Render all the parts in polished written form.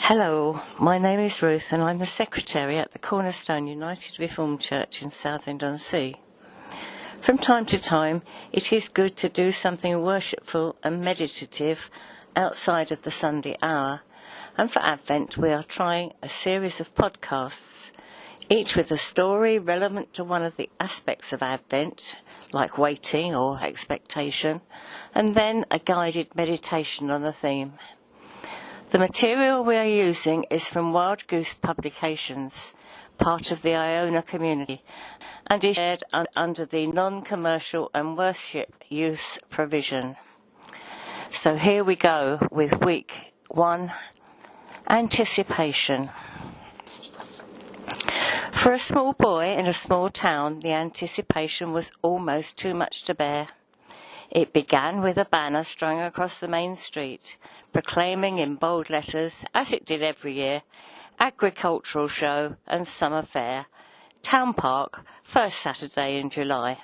Hello, my name is Ruth and I'm the Secretary at the Cornerstone United Reformed Church in Southend-on-Sea. From time to time, it is good to do something worshipful and meditative outside of the Sunday hour, and for Advent we are trying a series of podcasts, each with a story relevant to one of the aspects of Advent, like waiting or expectation, and then a guided meditation on the theme. The material we are using is from Wild Goose Publications, part of the Iona community, and is shared under the non-commercial and worship use provision. So here we go with week 1, Anticipation. For a small boy in a small town, the anticipation was almost too much to bear. It began with a banner strung across the main street, proclaiming in bold letters, as it did every year, Agricultural Show and Summer Fair, Town Park, first Saturday in July.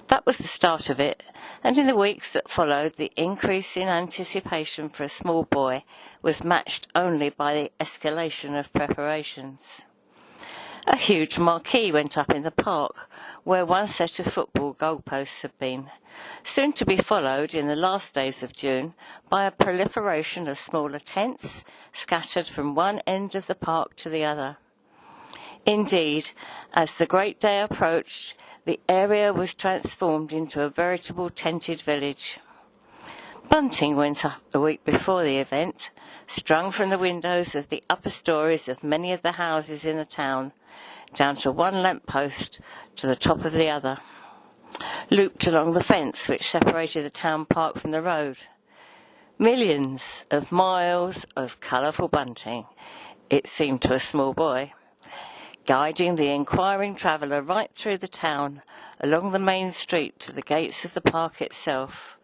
That was the start of it, and in the weeks that followed, the increase in anticipation for a small boy was matched only by the escalation of preparations. A huge marquee went up in the park, where one set of football goalposts had been, soon to be followed in the last days of June by a proliferation of smaller tents scattered from one end of the park to the other. Indeed, as the great day approached, the area was transformed into a veritable tented village. Bunting went up the week before the event, strung from the windows of the upper stories of many of the houses in the town, down to one lamp-post to the top of the other, looped along the fence which separated the town park from the road. Millions of miles of colourful bunting, it seemed to a small boy, guiding the inquiring traveller right through the town, along the main street to the gates of the park itself,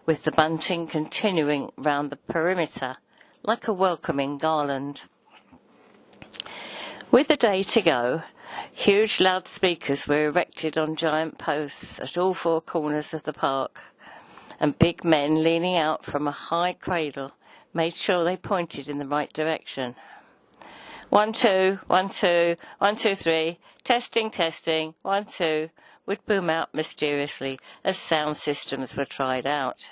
with the bunting continuing round the perimeter like a welcoming garland. With the day to go, huge loudspeakers were erected on giant posts at all four corners of the park, and big men leaning out from a high cradle made sure they pointed in the right direction. 1, 2, 1, 2, 1, 2, 3, testing, 1, 2, would boom out mysteriously as sound systems were tried out.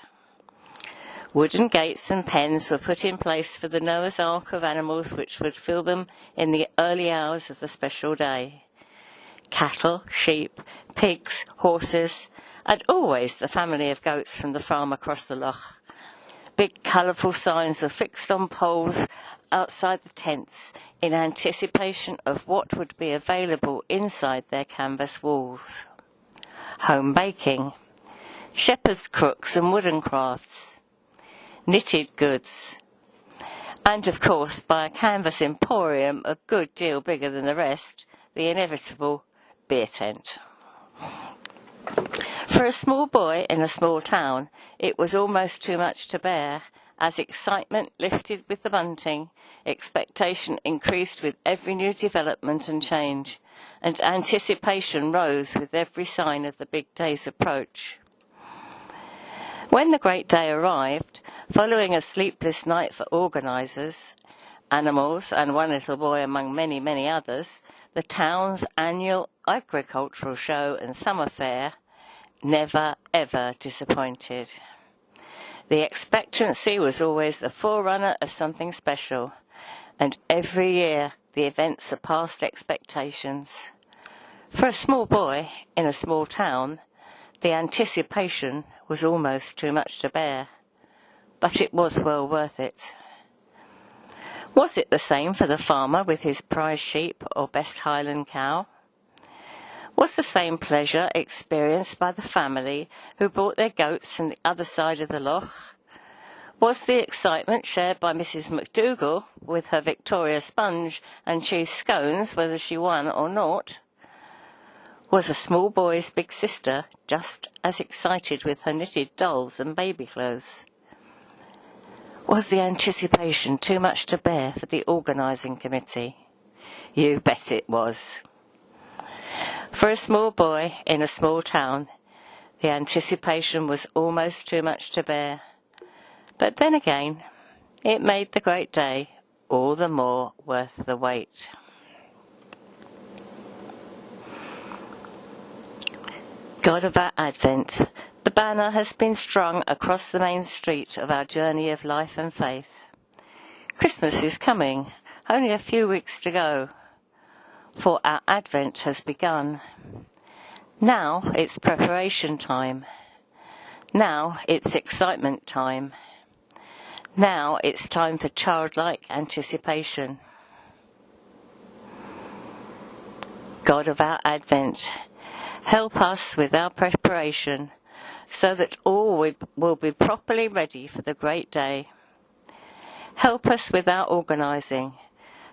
Wooden gates and pens were put in place for the Noah's Ark of animals which would fill them in the early hours of the special day. Cattle, sheep, pigs, horses, and always the family of goats from the farm across the loch. Big colourful signs were fixed on poles outside the tents in anticipation of what would be available inside their canvas walls. Home baking, shepherd's crooks and wooden crafts, knitted goods, and of course by a canvas emporium a good deal bigger than the rest, the inevitable beer tent. For a small boy in a small town, it was almost too much to bear. As excitement lifted with the bunting, expectation increased with every new development and change, and anticipation rose with every sign of the big day's approach. When the great day arrived, following a sleepless night for organisers, animals, and one little boy among many, many others, the town's annual agricultural show and summer fair never, ever disappointed. The expectancy was always the forerunner of something special, and every year the event surpassed expectations. For a small boy in a small town, the anticipation was almost too much to bear, but it was well worth it. Was it the same for the farmer with his prize sheep or best Highland cow? Was the same pleasure experienced by the family who brought their goats from the other side of the loch? Was the excitement shared by Mrs. McDougall with her Victoria sponge and cheese scones, whether she won or not? Was a small boy's big sister just as excited with her knitted dolls and baby clothes? Was the anticipation too much to bear for the organising committee? You bet it was. For a small boy in a small town, the anticipation was almost too much to bear. But then again, it made the great day all the more worth the wait. God of our Advent, the banner has been strung across the main street of our journey of life and faith. Christmas is coming, only a few weeks to go, for our Advent has begun. Now it's preparation time. Now it's excitement time. Now it's time for childlike anticipation. God of our Advent, help us with our preparation so that all will be properly ready for the great day. Help us with our organising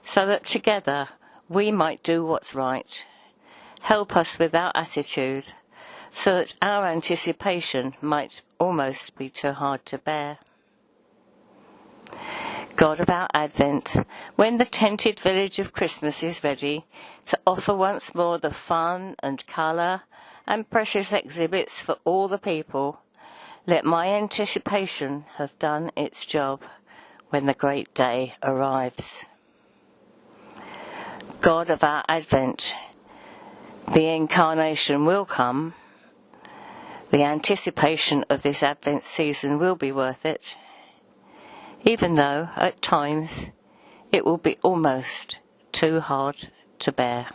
so that together we might do what's right. Help us with our attitude so that our anticipation might almost be too hard to bear. God of our Advent, when the tented village of Christmas is ready to offer once more the fun and colour and precious exhibits for all the people, let my anticipation have done its job when the great day arrives. God of our Advent, the incarnation will come. The anticipation of this Advent season will be worth it, even though at times it will be almost too hard to bear.